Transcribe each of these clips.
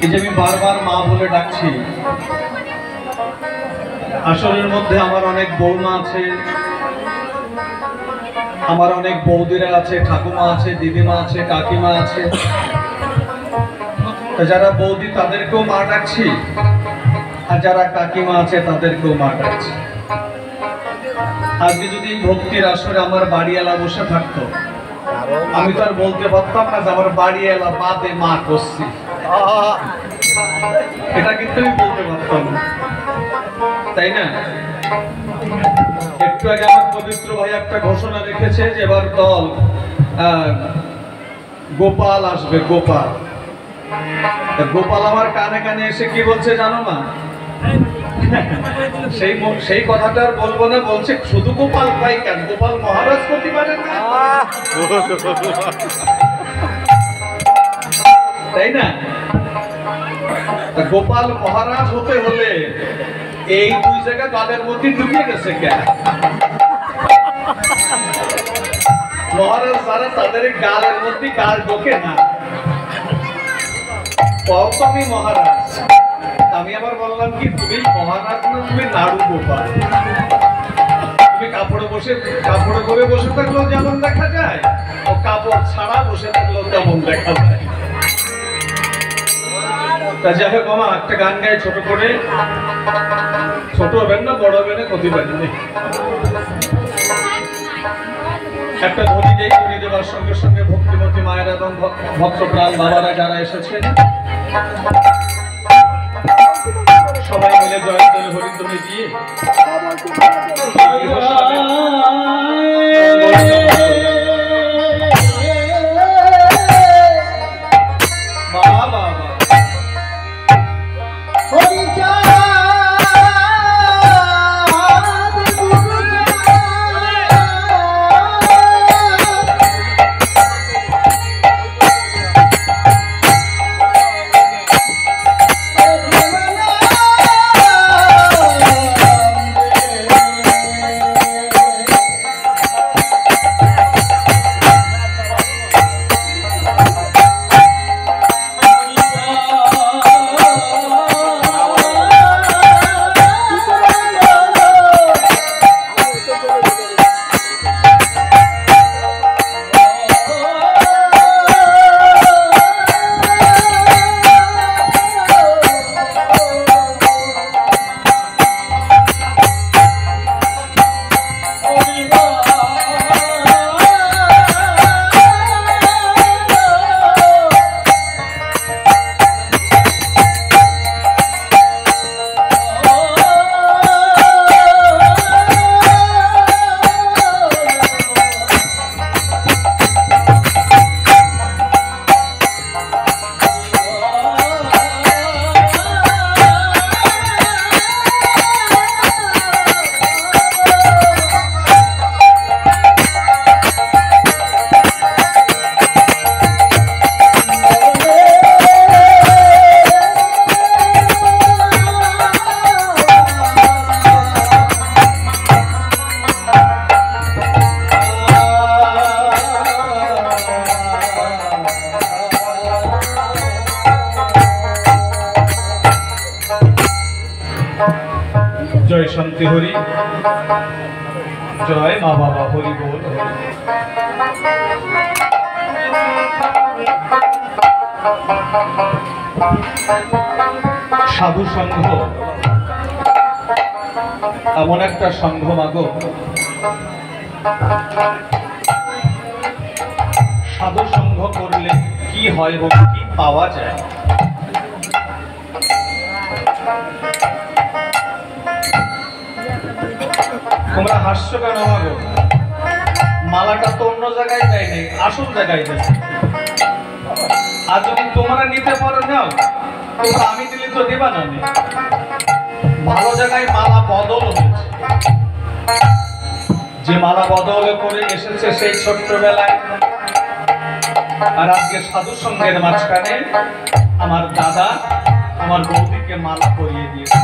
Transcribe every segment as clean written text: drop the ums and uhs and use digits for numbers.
এই যে আমি বারবার মা বলে ডাকছি, আসলের মধ্যে আমার অনেক বৌমা আছে, আমার অনেক বৌদিরা আছে, ঠাকুমা আছে, দিদিমা আছে, কাকিমা আছে। যারা বৌদি তাদেরকেও মা ডাকছি, আর যারা কাকিমা আছে তাদেরকেও মা ডাকছি। আজকে যদি ভক্তির আসরে আমার বাড়িওয়ালা বসে থাকতো, আমি তো আর বলতে পারতাম না যে আমার বাড়িওয়ালা বাদে মা করছি, এটা কিন্তু আমি বলতে পারতাম না, তাই না? একটু আগে আমার পবিত্র ভাই একটা ঘোষণা রেখেছে যে এবার দল গোপাল আসবে। গোপাল গোপাল আমার কানে কানে এসে কি বলছে জানো না? সেই কথাটা আর বলবো না, বলছে শুধু গোপাল ভাই কেন, গোপাল মহারাজ করতে পারে না, তাই না? গোপাল মহারাজ হতে হলে এই দুই জায়গা গালের মধ্যে ঢুকে গেছে কেন? মহারাজ যারা তাদের গালের মধ্যে গাল ঢোকে না, আমি মহারাজ। আমি আবার বললাম কি, তুমি মহারাজ না, তুমি নাড়ু গোপাল। তুমি কাপড়ে করে বসে থাকলেও যেমন দেখা যায়, ও কাপড় ছাড়া বসে থাকলেও তেমন দেখা যায়। তা যাই হোক মামা, একটা গান গাই ছোট করে। ছোট হবেন না, বড় হবেন না, ক্ষতি পারেনি। একটা ধ্বনি দেই, ধ্বনি দেওয়ার সঙ্গে সঙ্গে ভক্তিমতী মায়ের এবং ভক্তপ্রাণ বাবারা যারা এসেছেন সবাই মিলে জয়ধ্বনি হরিধ্বনি দিয়ে জয় শান্তি হরি, জয় মা বাবা হরি বল। সাধু সংঘ এমন একটা সংঘ মাগো, সাধু সংঘ করলে কি হয় এবং কি পাওয়া যায়। তোমরা হাস্য কেন মাগো? মালাটা তো অন্য জায়গায় যায়নি, আসল জায়গায় গেছে। আর যদি তোমরা নিতে পারো নাও, তোমরা আমি দিলে তো দেবা না। ভালো জায়গায় মালা বদল হয়েছে, যে মালা বদল করে এসেছে সেই ছোট্টবেলায়। আর আজকে সাধু সঙ্গের মাঝখানে আমার দাদা আমার বৌদিকে মালা পরিয়ে দিয়েছে।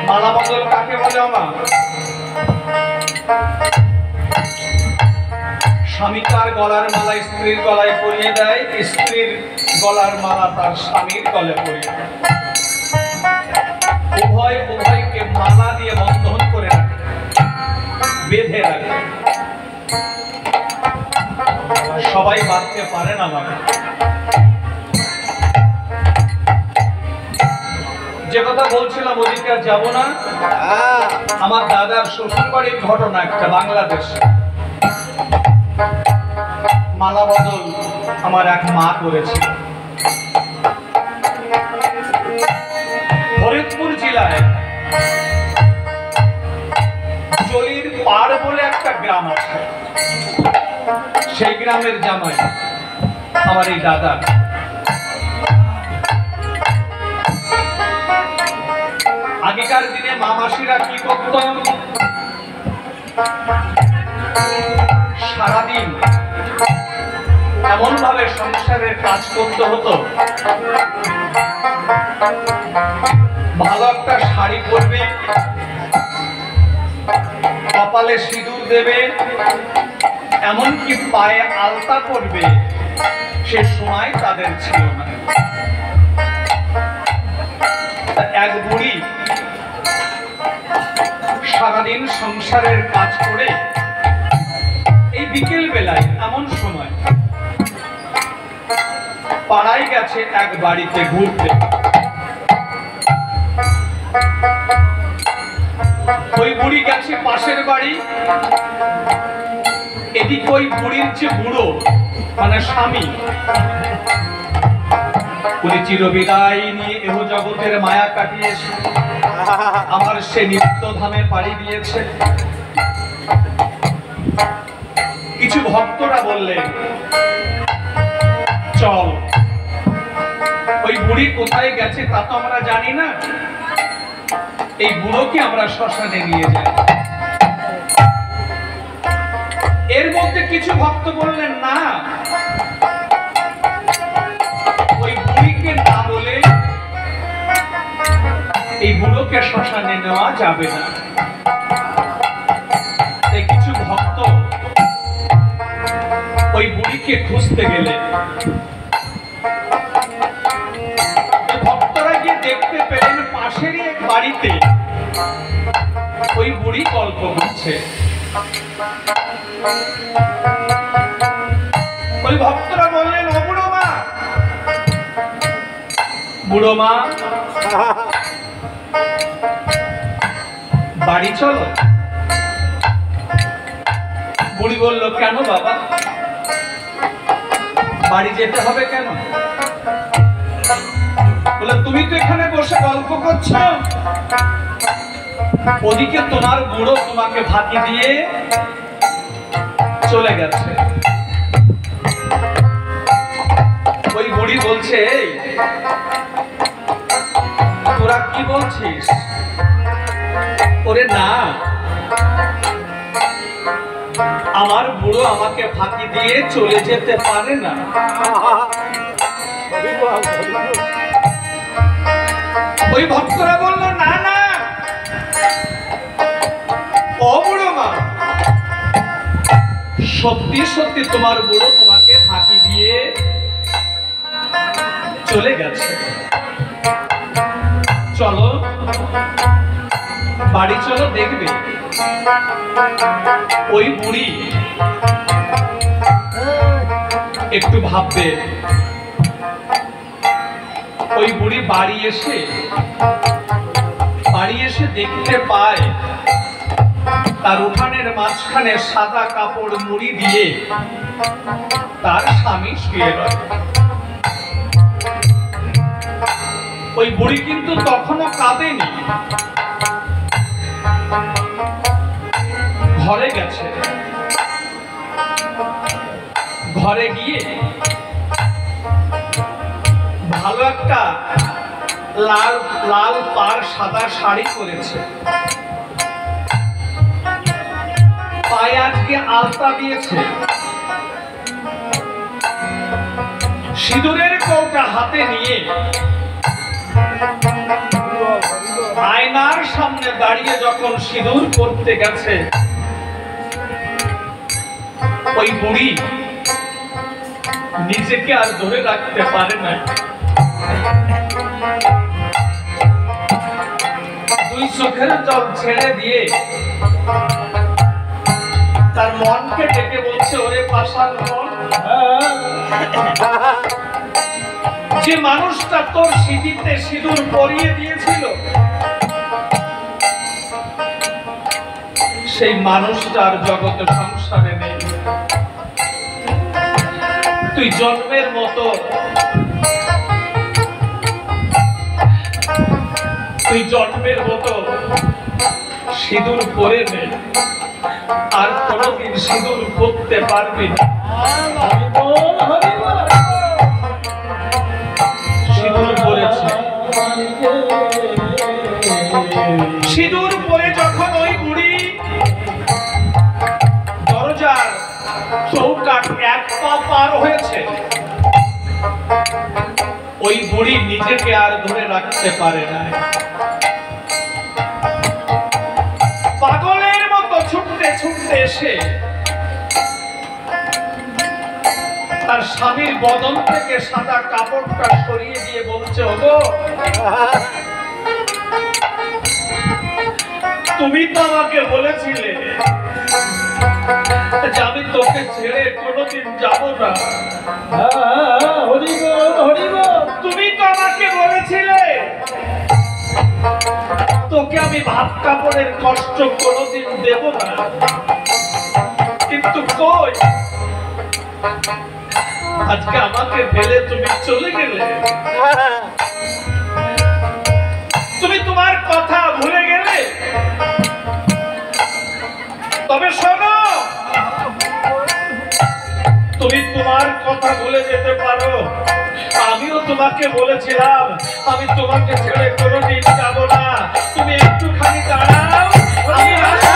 মালা বদল কাকে বলে? আমার স্বামী তার গলার মালা স্ত্রীর গলায় পরিয়ে দেয়, স্ত্রীর গলার মালা তার স্বামীর গলায় পরিয়ে দেয়। উভয় উভয়কে মালা দিয়ে বন্ধন করে রাখে, বেঁধে রাখে। সবাই বাঁধতে পারে না। মানে যে কথা বলছিলাম ওদিকে আর যাবো না। আমার দাদার শ্বশুর বাড়ির ঘটনা একটা, বাংলাদেশ। মালা বদল আমার এক মা করেছিল। ফরিদপুর জেলায় জলির পাড় বলে একটা গ্রাম আছে, সেই গ্রামের জামাই আমার এই দাদা। আগেকার দিনে মামাসিরা কি করত, সারাদিন এমন ভাবে সংসারের কাজ করতে হতো, ভালো একটা শাড়ি পরবে, কপালে সিঁদুর দেবে, এমনকি পায়ে আলতা পরবে, সে সময় তাদের ছিল না। এক বুড়ি সারাদিন সংসারের কাজ করে এই বিকেল বেলায় এমন সময় পাড়ায় গেছে এক বাড়িতে ঘুরতে। ওই বুড়ি গেছে পাশের বাড়ি, এদিকে ওই বুড়ির যে বুড়ো মানে স্বামী, উনি চিরবিদায় নিয়ে এহ জগতের মায়া কাটিয়েছে, আমার সে নিত্য ধামে পাড়ি দিয়েছে। কিছু ভক্তরা বললেন, চল, ওই বুড়ি কোথায় গেছে তা তো আমরা জানি না, এই বুড়োকে আমরা শ্মশানে নিয়ে যাই। এর মধ্যে কিছু ভক্ত বললেন, না, ওই বুড়িকে না বলে এই বুড়োকে শ্মশানে নেওয়া যাবে না। কিছু ভক্ত ওই বুড়িকে খুঁজতে গেলেন। ভক্তরা গিয়ে দেখতে পেলেন পাশেরই এক বাড়িতে ওই বুড়ি গল্প করছে। ওই ভক্তরা বললেন, ও বুড়ো মা, বুড়ো মা, বাড়ি চলো। বুড়ি বলল, কেন বাবা, বাড়ি যেতে হবে কেন? বলে, তুমি তো এখানে বসে গল্প করছো, ওদিকে তোমার বুড়ো তোমাকে ফাঁকি দিয়ে চলে গেছে। ওই বুড়ি বলছে, তোরা কি বলছিস? ওরে না, আমার বুড়ো আমাকে ফাঁকি দিয়ে চলে যেতে পারে না। ওই ভক্তরা বলল, না না, ও বুড়ো মা, সত্যি সত্যি তোমার বুড়ো তোমাকে ফাঁকি দিয়ে চলে গেছে। চলো, বাড়ি চলো, দেখবে ওই বুড়ি একটু ভাববে। ওই বুড়ি বাড়ি এসে দেখতে পায় তার উঠানের মাঝখানে সাদা কাপড় মুড়ি দিয়ে তার স্বামী শুয়ে রয়। ওই বুড়ি কিন্তু তখনও কাঁদেনি, ঘরে গেছে। ঘরে গিয়ে ভালো একটা লাল লাল পাড় সাদা শাড়ি পরেছে, পায়ে আজকে আলতা দিয়েছে, সিঁদুরের কৌটা হাতে নিয়ে আয়নার সামনে দাঁড়িয়ে যখন সিঁদুর করতে গেছে, ওই বুড়ি নিজেকে আর ধরে রাখতে পারে না। দুই চোখের জল ছেড়ে দিয়ে তার মনকে ডেকে বলছে, ওরে পাষাণ মন, যে মানুষটা তোর সিঁথিতে সিঁদুর পরিয়ে দিয়েছিল, সেই মানুষটার জগতে সংসারে নেই। তুই জন্মের মতো সিঁদুর পরে নে, আর কোনদিন সিঁদুর পরতে পারবি না। সিঁদুর পরেছে, সিঁদুর পরে যখন ওই বুড়ি দরজার চৌকাঠ এক পা পার হয়েছে, ওই বুড়ি নিজেকে আর ধরে রাখতে পারে না। পাগলের মতো ছুটতে ছুটতে এসে তার স্বামীর বদন থেকে সাদা কাপড়টা সরিয়ে দিয়ে বলছে, ওগো, তুমি তো আমাকে বলেছিলে যে আমি তোকে ছেড়ে কোনোদিন যাব না। তুমি তো আমাকে বলেছিলে তোকে আমি ভাত কাপড়ের কষ্ট কোনোদিন দেব না, কিন্তু কই, আজকে আমাকে ফেলে তুমি চলে গেলে। তুমি তোমার কথা ভুলে গেলে। তবে শোনো, তুমি তোমার কথা ভুলে যেতে পারো, আমিও তোমাকে বলেছিলাম আমি তোমাকে ছেড়ে কোনোদিন যাব না। তুমি একটুখানি দাঁড়াও, আমি আসছি।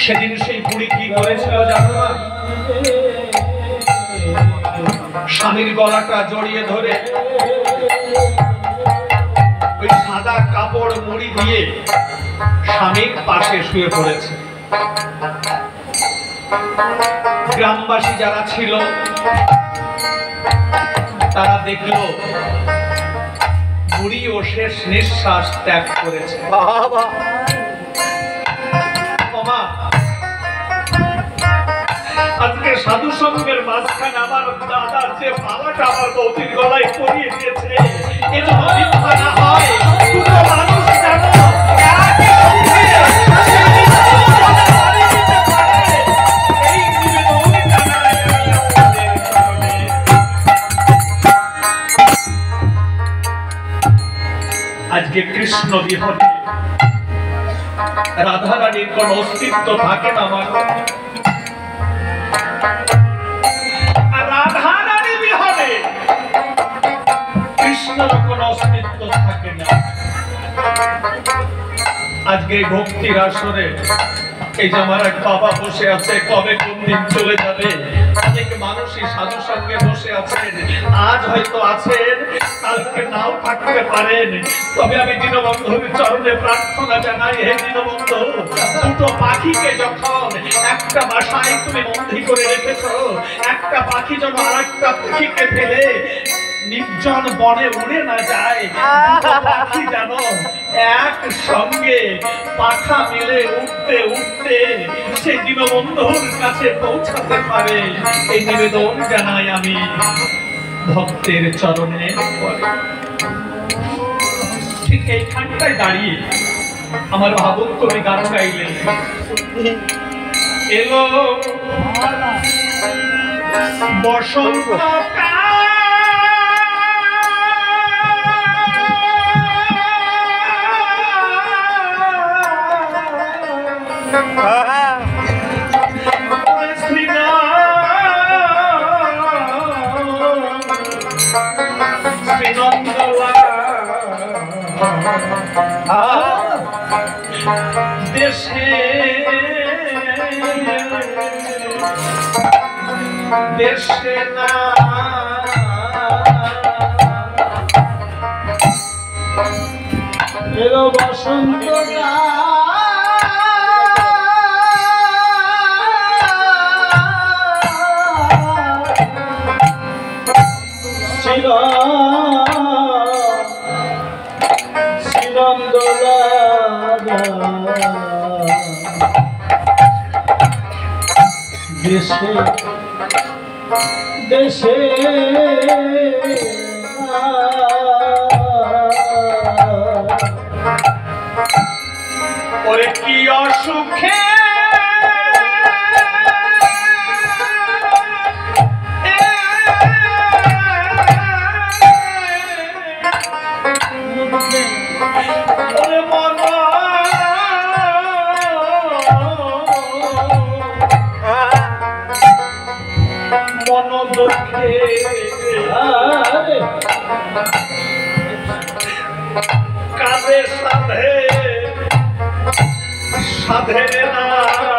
সেদিন সেই বুড়ি কি করেছিল জানো না? স্বামীর গলাটা জড়িয়ে ধরে ওই সাদা কাপড় মুড়ি দিয়ে স্বামীর পাশে শুয়ে পড়েছে। গ্রামবাসী যারা ছিল তারা দেখলো বুড়ি ও শেষ নিঃশ্বাস ত্যাগ করেছে। আজকে সাধু সঙ্গের মাঝখানে আমার দাদার যে মালাটা আমার বৌদির গলায় পরিয়ে দিয়েছে, এজন্য মিথ্যা না হয়, দুটো মানুষ জানো আজকে কৃষ্ণ বিহনে রাধারানীর কোন অস্তিত্ব থাকে না। আমার রাধারানী বিহনে কৃষ্ণের কোন অস্তিত্ব থাকে না। আজকে ভক্তির আসরে এই যে আমার এক বাবা বসে আছে, কবে কোন দিন চলে যাবে। অনেক মানুষই সাধু সঙ্গে বসে আছেন, আজ হয়তো আছেন, কালকে নাও থাকতে পারেন। তবে আমি দীনবন্ধুর চরণে প্রার্থনা জানাই, হে দীনবন্ধু, দুটো পাখিকে যখন একটা বাসায় তুমি বন্দী করে রেখেছ, একটা পাখি যেন আরেকটা পাখিকে ফেলে নির্জন বনে উড়ে না যায়। পাখি যেন এক সঙ্গে পাখা মেলে উঠতে উঠতে সে দীনবন্ধুর কাছে পৌঁছাতে পারে, এই নিবেদন জানাই আমি ভক্তের চরণে। ঠিক এইখানটায় দাঁড়িয়ে আমার ভাবুক কবি গান গাইলেন, এলো বসন্তকাল, দেশে দেশে না এলো বসন্ত ছিল শ্রীনন্দলা দেশে দেশে ওরে কি অসুখে ওরে মন দুঃখে কাঁদে সাধে সাধে না